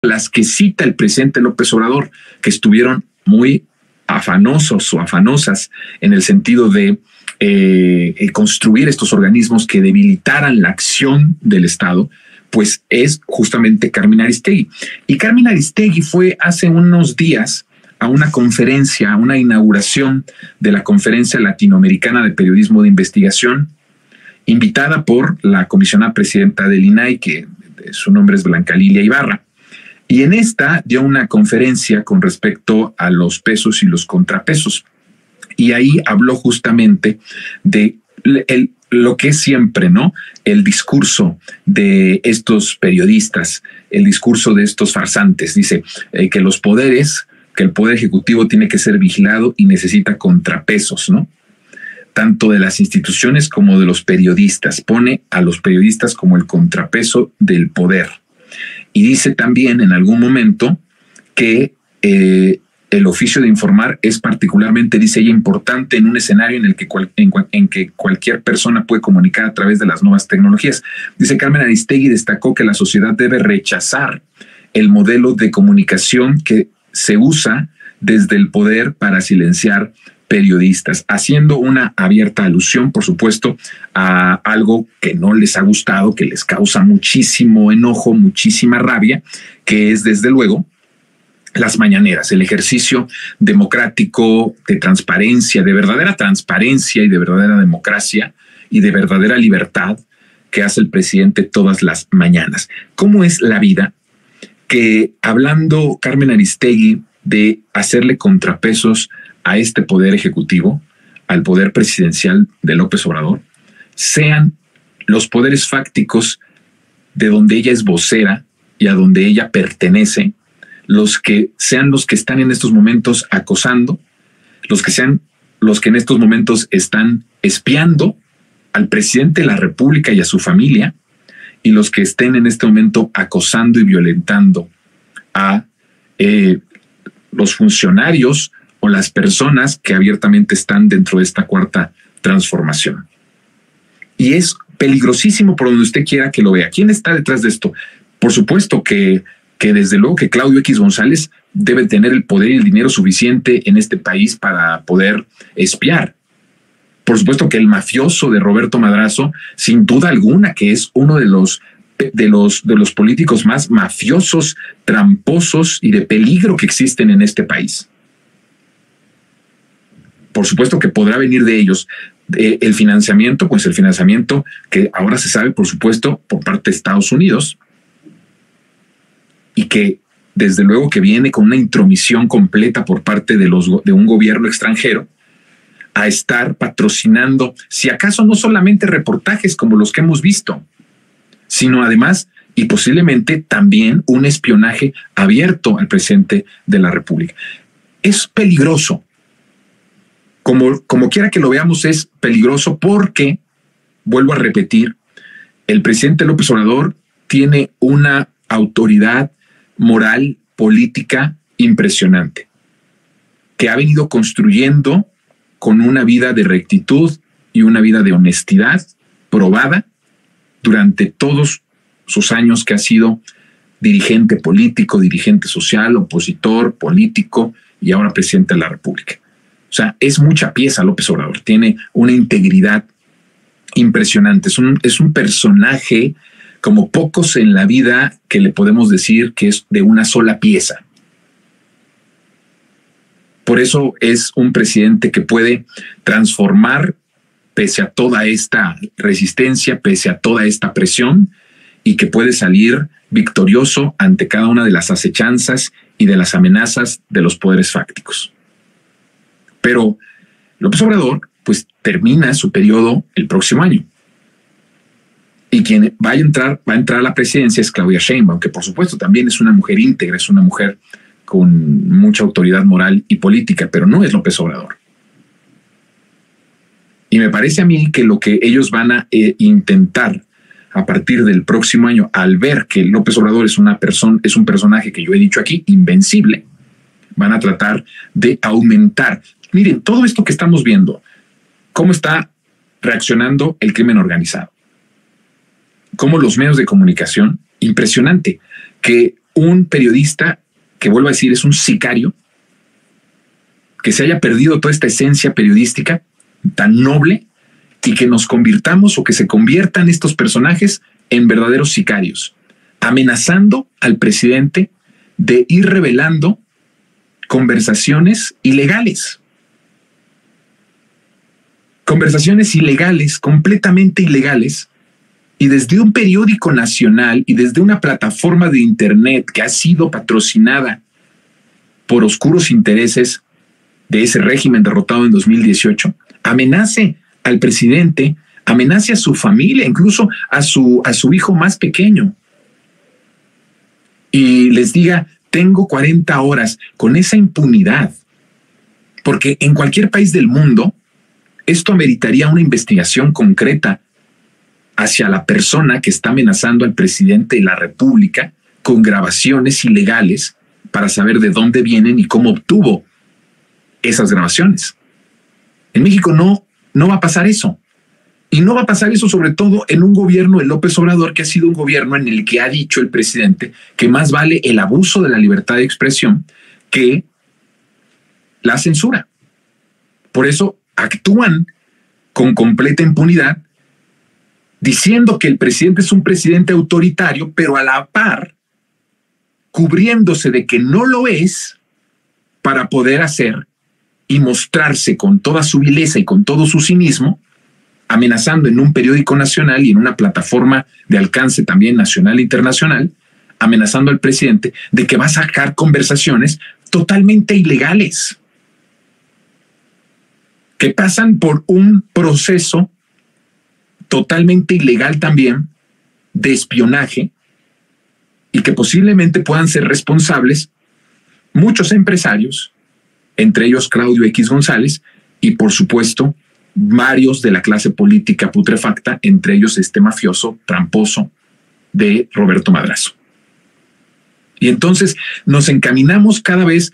las que cita el presidente López Obrador, que estuvieron muy afanosos o afanosas en el sentido de construir estos organismos que debilitaran la acción del Estado, pues es justamente Carmen Aristegui. Y Carmen Aristegui fue hace unos días a una conferencia, a una inauguración de la Conferencia Latinoamericana de Periodismo de Investigación, invitada por la comisionada presidenta del INAI, que su nombre es Blanca Lilia Ibarra. Y en esta dio una conferencia con respecto a los pesos y los contrapesos. Y ahí habló justamente de lo que es siempre, ¿no? El discurso de estos periodistas, el discurso de estos farsantes. Dice que el poder ejecutivo tiene que ser vigilado y necesita contrapesos, ¿no? Tanto de las instituciones como de los periodistas. Pone a los periodistas como el contrapeso del poder. Y dice también en algún momento que el oficio de informar es particularmente, dice ella, importante en un escenario en el que en que cualquier persona puede comunicar a través de las nuevas tecnologías. Dice Carmen Aristegui, destacó que la sociedad debe rechazar el modelo de comunicación que se usa desde el poder para silenciar periodistas, haciendo una abierta alusión, por supuesto, a algo que no les ha gustado, que les causa muchísimo enojo, muchísima rabia, que es desde luego las mañaneras, el ejercicio democrático de transparencia, de verdadera transparencia y de verdadera democracia y de verdadera libertad que hace el presidente todas las mañanas. ¿Cómo es la vida que, hablando Carmen Aristegui de hacerle contrapesos a este poder ejecutivo, al poder presidencial de López Obrador, sean los poderes fácticos de donde ella es vocera y a donde ella pertenece, sean los que están en estos momentos acosando, sean los que en estos momentos están espiando al presidente de la República y a su familia, y los que estén en este momento acosando y violentando a los funcionarios o las personas que abiertamente están dentro de esta cuarta transformación. Y es peligrosísimo por donde usted quiera que lo vea. ¿Quién está detrás de esto? Por supuesto que desde luego que Claudio X González debe tener el poder y el dinero suficiente en este país para poder espiar. Por supuesto que el mafioso de Roberto Madrazo, sin duda alguna, que es uno de los políticos más mafiosos, tramposos y de peligro que existen en este país. Por supuesto que podrá venir de ellos el financiamiento, pues el financiamiento que ahora se sabe, por supuesto, por parte de Estados Unidos, y que desde luego que viene con una intromisión completa por parte de un gobierno extranjero a estar patrocinando, si acaso no solamente reportajes como los que hemos visto, sino además y posiblemente también un espionaje abierto al presidente de la República. Es peligroso. Como quiera que lo veamos, es peligroso porque, vuelvo a repetir, el presidente López Obrador tiene una autoridad moral, política impresionante, que ha venido construyendo con una vida de rectitud y una vida de honestidad probada durante todos sus años que ha sido dirigente político, dirigente social, opositor, político y ahora presidente de la República. O sea, es mucha pieza López Obrador, tiene una integridad impresionante, es un personaje como pocos en la vida que le podemos decir que es de una sola pieza. Por eso es un presidente que puede transformar pese a toda esta resistencia, pese a toda esta presión, y que puede salir victorioso ante cada una de las acechanzas y de las amenazas de los poderes fácticos. Pero López Obrador pues termina su periodo el próximo año. Y quien va a entrar a la presidencia es Claudia Sheinbaum, que por supuesto también es una mujer íntegra, es una mujer con mucha autoridad moral y política, pero no es López Obrador. Y me parece a mí que lo que ellos van a intentar a partir del próximo año, al ver que López Obrador es un personaje que yo he dicho aquí, invencible, van a tratar de aumentar. Miren, todo esto que estamos viendo, cómo está reaccionando el crimen organizado, cómo los medios de comunicación, impresionante, que un periodista que, vuelvo a decir, es un sicario, que se haya perdido toda esta esencia periodística tan noble y que nos convirtamos o que se conviertan estos personajes en verdaderos sicarios, amenazando al presidente de ir revelando conversaciones ilegales. Conversaciones ilegales, completamente ilegales, y desde un periódico nacional y desde una plataforma de internet que ha sido patrocinada por oscuros intereses de ese régimen derrotado en 2018, amenace al presidente, amenace a su familia, incluso a su hijo más pequeño, y les diga: tengo 40 horas, con esa impunidad, porque en cualquier país del mundo esto ameritaría una investigación concreta hacia la persona que está amenazando al presidente de la República con grabaciones ilegales para saber de dónde vienen y cómo obtuvo esas grabaciones. En México no va a pasar eso. Y no va a pasar eso sobre todo en un gobierno de López Obrador, que ha sido un gobierno en el que ha dicho el presidente que más vale el abuso de la libertad de expresión que la censura. Por eso actúan con completa impunidad, diciendo que el presidente es un presidente autoritario, pero a la par cubriéndose de que no lo es para poder hacer y mostrarse con toda su vileza y con todo su cinismo, amenazando en un periódico nacional y en una plataforma de alcance también nacional e internacional, amenazando al presidente de que va a sacar conversaciones totalmente ilegales, que pasan por un proceso totalmente ilegal también de espionaje, y que posiblemente puedan ser responsables muchos empresarios, entre ellos Claudio X González, y por supuesto varios de la clase política putrefacta, entre ellos este mafioso tramposo de Roberto Madrazo. Y entonces nos encaminamos cada vez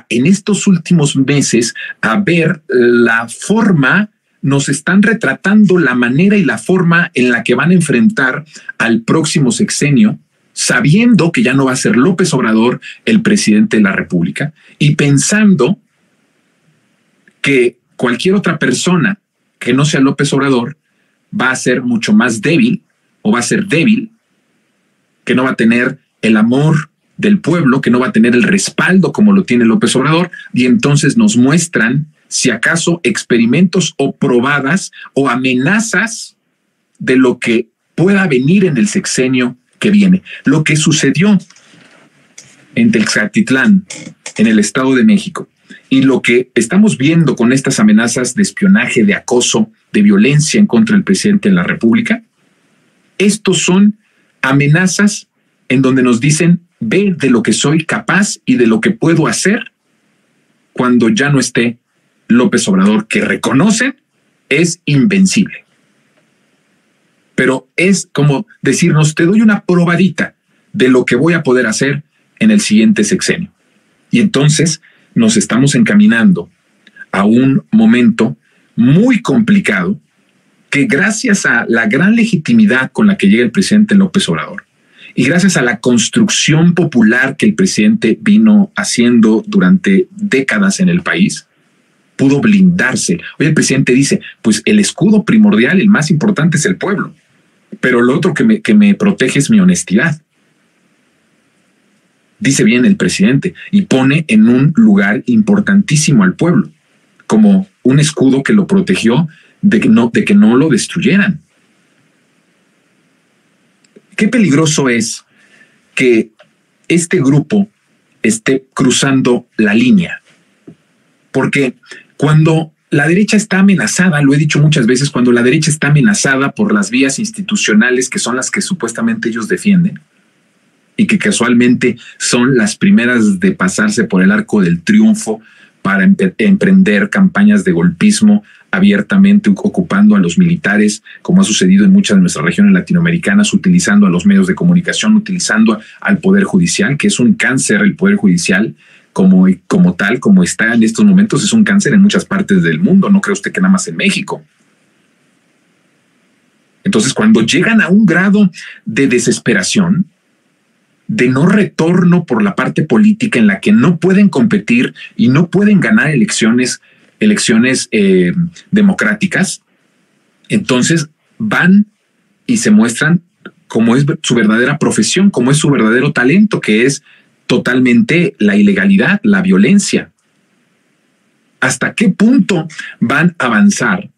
en estos últimos meses a ver la forma, nos están retratando la manera y la forma en la que van a enfrentar al próximo sexenio, sabiendo que ya no va a ser López Obrador el presidente de la República, y pensando que cualquier otra persona que no sea López Obrador va a ser mucho más débil, o va a ser débil, que no va a tener el amor del pueblo, que no va a tener el respaldo como lo tiene López Obrador, y entonces nos muestran, si acaso, experimentos o probadas o amenazas de lo que pueda venir en el sexenio que viene. Lo que sucedió en Texcatitlán, en el Estado de México, y lo que estamos viendo con estas amenazas de espionaje, de acoso, de violencia en contra del presidente de la República, estos son amenazas en donde nos dicen: ve de lo que soy capaz y de lo que puedo hacer cuando ya no esté López Obrador, que reconoce es invencible. Pero es como decirnos: te doy una probadita de lo que voy a poder hacer en el siguiente sexenio. Y entonces nos estamos encaminando a un momento muy complicado, que gracias a la gran legitimidad con la que llega el presidente López Obrador y gracias a la construcción popular que el presidente vino haciendo durante décadas en el país, pudo blindarse. Hoy el presidente dice: pues el escudo primordial, el más importante, es el pueblo, pero lo otro que me protege es mi honestidad. Dice bien el presidente, y pone en un lugar importantísimo al pueblo, como un escudo que lo protegió de que no lo destruyeran. Qué peligroso es que este grupo esté cruzando la línea, porque cuando la derecha está amenazada, lo he dicho muchas veces, cuando la derecha está amenazada por las vías institucionales, que son las que supuestamente ellos defienden, y que casualmente son las primeras de pasarse por el arco del triunfo para emprender campañas de golpismo abiertamente, ocupando a los militares, como ha sucedido en muchas de nuestras regiones latinoamericanas, utilizando a los medios de comunicación, utilizando al Poder Judicial, que es un cáncer. El Poder Judicial como tal, como está en estos momentos, es un cáncer en muchas partes del mundo. No cree usted que nada más en México. Entonces, cuando llegan a un grado de desesperación, de no retorno por la parte política, en la que no pueden competir y no pueden ganar elecciones democráticas, entonces van y se muestran como es su verdadera profesión, como es su verdadero talento, que es totalmente la ilegalidad, la violencia. ¿Hasta qué punto van a avanzar?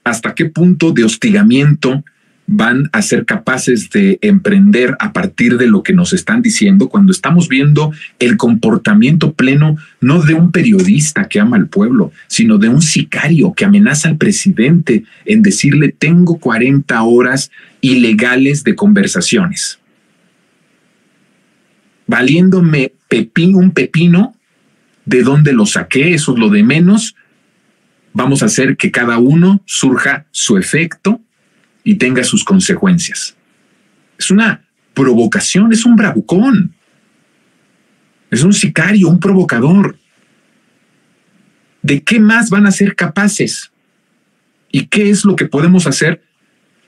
¿Hasta qué punto de hostigamiento van a ser capaces de emprender a partir de lo que nos están diciendo, cuando estamos viendo el comportamiento pleno no de un periodista que ama al pueblo, sino de un sicario que amenaza al presidente en decirle: tengo 40 horas ilegales de conversaciones, valiéndome un pepino de dónde lo saqué? Eso es lo de menos. Vamos a hacer que cada uno surja su efecto y tenga sus consecuencias. Es una provocación, es un bravucón, es un sicario, un provocador. ¿De qué más van a ser capaces? ¿Y qué es lo que podemos hacer?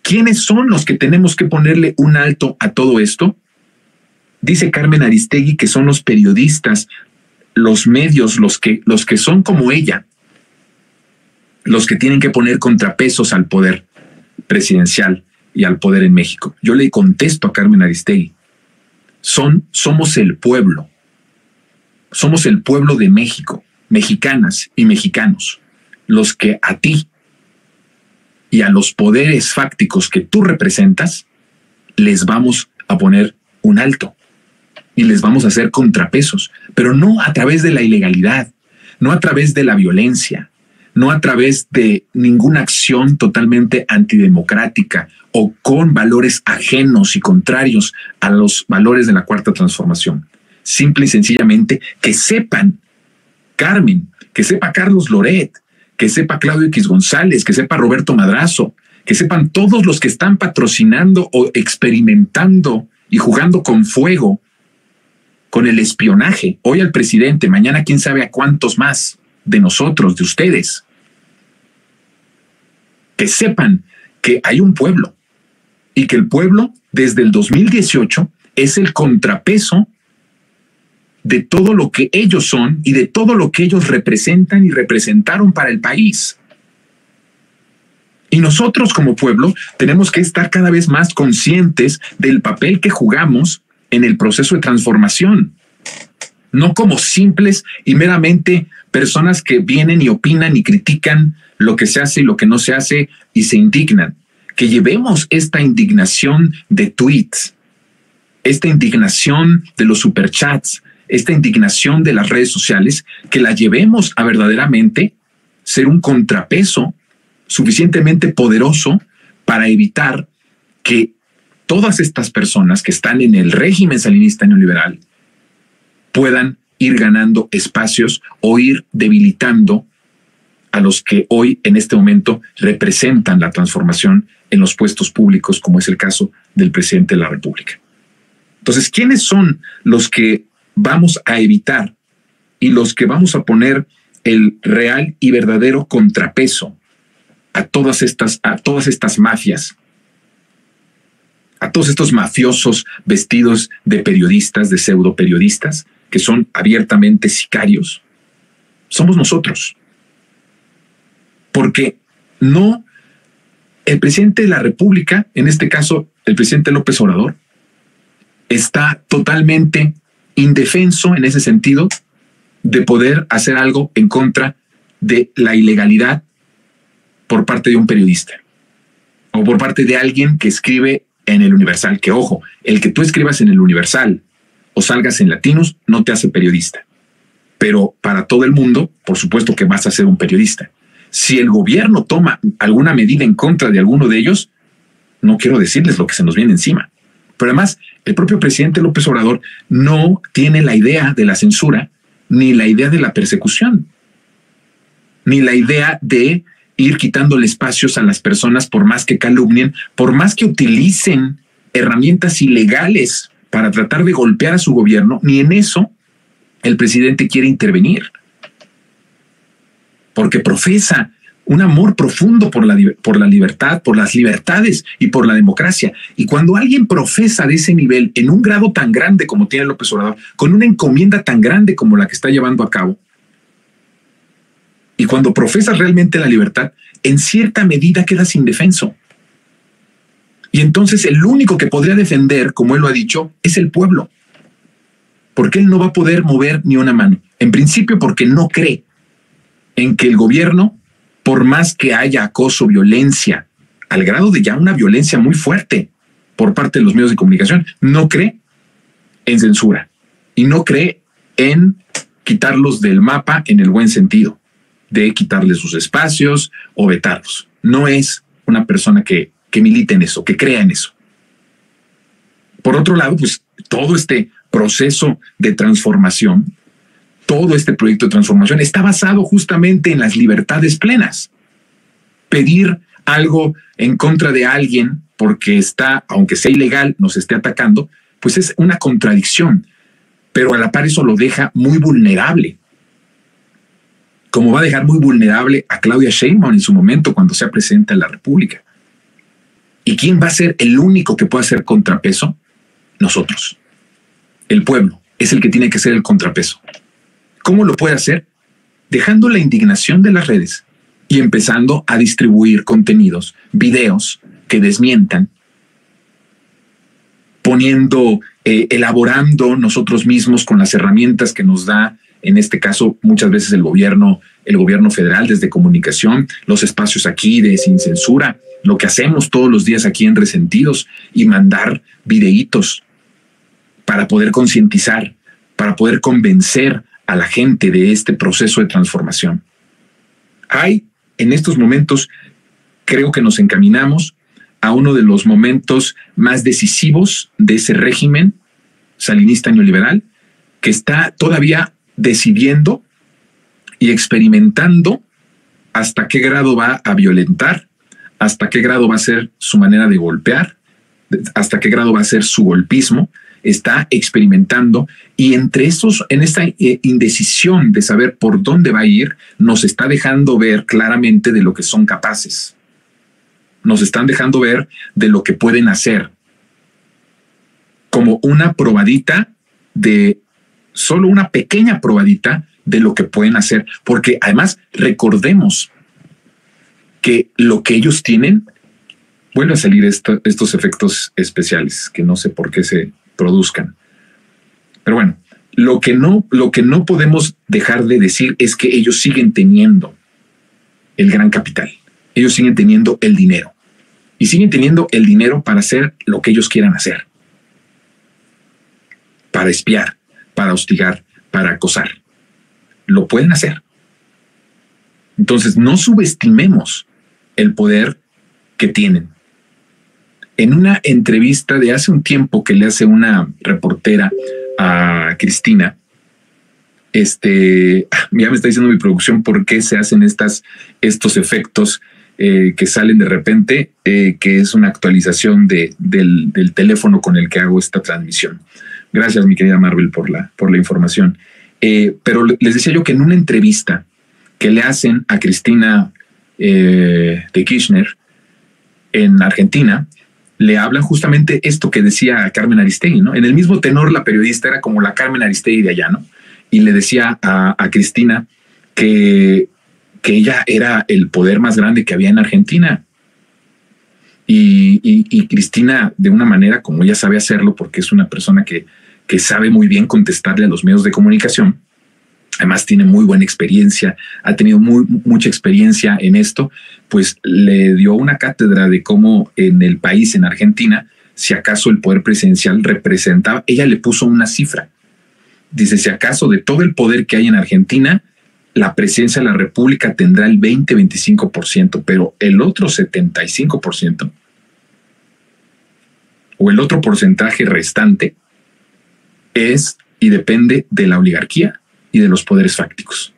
¿Quiénes son los que tenemos que ponerle un alto a todo esto? Dice Carmen Aristegui que son los periodistas, los medios, los que son como ella, los que tienen que poner contrapesos al poder presidencial y al poder en México. Yo le contesto a Carmen Aristegui: somos el pueblo. Somos el pueblo de México, mexicanas y mexicanos, los que a ti y a los poderes fácticos que tú representas les vamos a poner un alto y les vamos a hacer contrapesos, pero no a través de la ilegalidad, no a través de la violencia, no a través de ninguna acción totalmente antidemocrática o con valores ajenos y contrarios a los valores de la Cuarta Transformación. Simple y sencillamente que sepan Carmen, que sepa Carlos Loret, que sepa Claudio X González, que sepa Roberto Madrazo, que sepan todos los que están patrocinando o experimentando y jugando con fuego, con el espionaje, hoy al presidente, mañana quién sabe a cuántos más de nosotros, de ustedes. Que sepan que hay un pueblo y que el pueblo desde el 2018 es el contrapeso de todo lo que ellos son y de todo lo que ellos representan y representaron para el país. Y nosotros como pueblo tenemos que estar cada vez más conscientes del papel que jugamos en el proceso de transformación, no como simples y meramente personas que vienen y opinan y critican lo que se hace y lo que no se hace y se indignan. Que llevemos esta indignación de tweets, esta indignación de los superchats, esta indignación de las redes sociales, que la llevemos a verdaderamente ser un contrapeso suficientemente poderoso para evitar que todas estas personas que están en el régimen salinista neoliberal puedan ir ganando espacios o ir debilitando a los que hoy en este momento representan la transformación en los puestos públicos, como es el caso del presidente de la República. Entonces, ¿quiénes son los que vamos a evitar y los que vamos a poner el real y verdadero contrapeso a todas estas mafias, a todos estos mafiosos vestidos de periodistas, de pseudo periodistas, que son abiertamente sicarios? Somos nosotros. Porque no, el presidente de la República, en este caso el presidente López Obrador, está totalmente indefenso en ese sentido de poder hacer algo en contra de la ilegalidad por parte de un periodista o por parte de alguien que escribe en el Universal. Que ojo, el que tú escribas en el Universal o salgas en Latinos no te hace periodista, pero para todo el mundo, por supuesto que vas a ser un periodista. Si el gobierno toma alguna medida en contra de alguno de ellos, no quiero decirles lo que se nos viene encima. Pero además, el propio presidente López Obrador no tiene la idea de la censura, ni la idea de la persecución, ni la idea de ir quitándole espacios a las personas por más que calumnien, por más que utilicen herramientas ilegales para tratar de golpear a su gobierno. Ni en eso el presidente quiere intervenir, porque profesa un amor profundo por la libertad, por las libertades y por la democracia. Y cuando alguien profesa de ese nivel en un grado tan grande como tiene López Obrador, con una encomienda tan grande como la que está llevando a cabo, y cuando profesas realmente la libertad, en cierta medida quedas indefenso. Y entonces el único que podría defender, como él lo ha dicho, es el pueblo. Porque él no va a poder mover ni una mano. En principio porque no cree en que el gobierno, por más que haya acoso, violencia, al grado de ya una violencia muy fuerte por parte de los medios de comunicación, no cree en censura y no cree en quitarlos del mapa en el buen sentido, de quitarles sus espacios o vetarlos. No es una persona que milite en eso, que crea en eso. Por otro lado, pues todo este proceso de transformación, todo este proyecto de transformación está basado justamente en las libertades plenas. Pedir algo en contra de alguien porque está, aunque sea ilegal, nos esté atacando, pues es una contradicción, pero a la par eso lo deja muy vulnerable. Como va a dejar muy vulnerable a Claudia Sheinbaum en su momento cuando sea presidenta de la República. ¿Y quién va a ser el único que pueda hacer contrapeso? Nosotros. El pueblo es el que tiene que ser el contrapeso. ¿Cómo lo puede hacer? Dejando la indignación de las redes y empezando a distribuir contenidos, videos que desmientan, elaborando nosotros mismos con las herramientas que nos da, en este caso, muchas veces el gobierno federal desde comunicación, los espacios aquí de Sin Censura, lo que hacemos todos los días aquí en Resentidos y mandar videitos para poder concientizar, para poder convencer a la gente de este proceso de transformación. Hay, en estos momentos, creo que nos encaminamos a uno de los momentos más decisivos de ese régimen salinista neoliberal, que está todavía decidiendo y experimentando hasta qué grado va a violentar, hasta qué grado va a ser su manera de golpear, hasta qué grado va a ser su golpismo. Está experimentando y en esta indecisión de saber por dónde va a ir, nos está dejando ver claramente de lo que son capaces. Nos están dejando ver de lo que pueden hacer. Como una probadita solo una pequeña probadita de lo que pueden hacer. Porque además recordemos que lo que ellos tienen, vuelve a salir estos efectos especiales que no sé por qué se produzcan. Pero bueno, lo que no podemos dejar de decir es que ellos siguen teniendo el gran capital. Ellos siguen teniendo el dinero. Y siguen teniendo el dinero para hacer lo que ellos quieran hacer. Para espiar, para hostigar, para acosar. Lo pueden hacer. Entonces, no subestimemos el poder que tienen. En una entrevista de hace un tiempo que le hace una reportera a Cristina, ya me está diciendo mi producción por qué se hacen estos efectos que salen de repente, que es una actualización del teléfono con el que hago esta transmisión. Gracias, mi querida Marvel, por la información. Pero les decía yo que en una entrevista que le hacen a Cristina de Kirchner en Argentina, le hablan justamente esto que decía Carmen Aristegui, ¿no? En el mismo tenor, la periodista era como la Carmen Aristegui de allá, ¿no? Y le decía a Cristina que ella era el poder más grande que había en Argentina. Y Cristina, de una manera como ella sabe hacerlo, porque es una persona que sabe muy bien contestarle a los medios de comunicación, además tiene muy buena experiencia, ha tenido mucha experiencia en esto, pues le dio una cátedra de cómo en el país, en Argentina, si acaso el poder presidencial representaba, ella le puso una cifra. Dice, si acaso de todo el poder que hay en Argentina, la presidencia de la República tendrá el 20-25%, pero el otro 75%, o el otro porcentaje restante, es y depende de la oligarquía y de los poderes fácticos.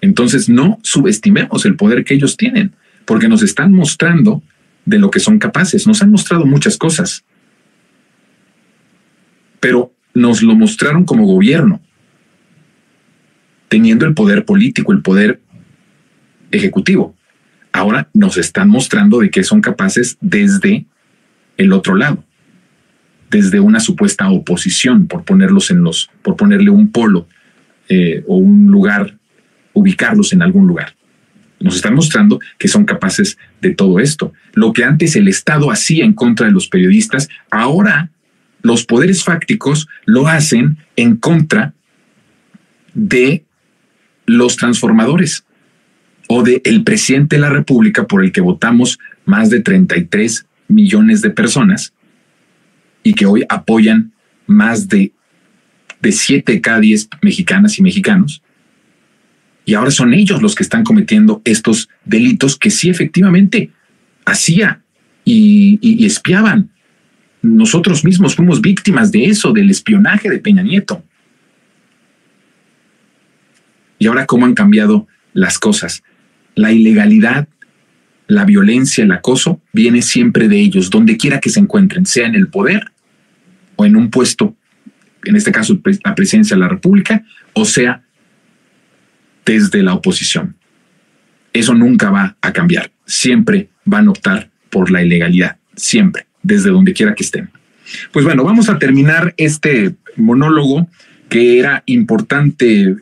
Entonces no subestimemos el poder que ellos tienen, porque nos están mostrando de lo que son capaces. Nos han mostrado muchas cosas, pero nos lo mostraron como gobierno, teniendo el poder político, el poder ejecutivo. Ahora nos están mostrando de que son capaces desde el otro lado, desde una supuesta oposición, por ponerle un polo o un lugar, ubicarlos en algún lugar. Nos están mostrando que son capaces de todo esto. Lo que antes el Estado hacía en contra de los periodistas, ahora los poderes fácticos lo hacen en contra de los transformadores o del presidente de la República, por el que votamos más de 33 millones de personas y que hoy apoyan más de 7 de cada 10 mexicanas y mexicanos. Y ahora son ellos los que están cometiendo estos delitos que sí efectivamente hacía y espiaban. Nosotros mismos fuimos víctimas de eso, del espionaje de Peña Nieto. Y ahora cómo han cambiado las cosas. La ilegalidad, la violencia, el acoso viene siempre de ellos, donde quiera que se encuentren, sea en el poder o en un puesto, en este caso la presidencia de la República, o sea desde la oposición. Eso nunca va a cambiar. Siempre van a optar por la ilegalidad, siempre, desde donde quiera que estén. Pues bueno, vamos a terminar este monólogo que era importante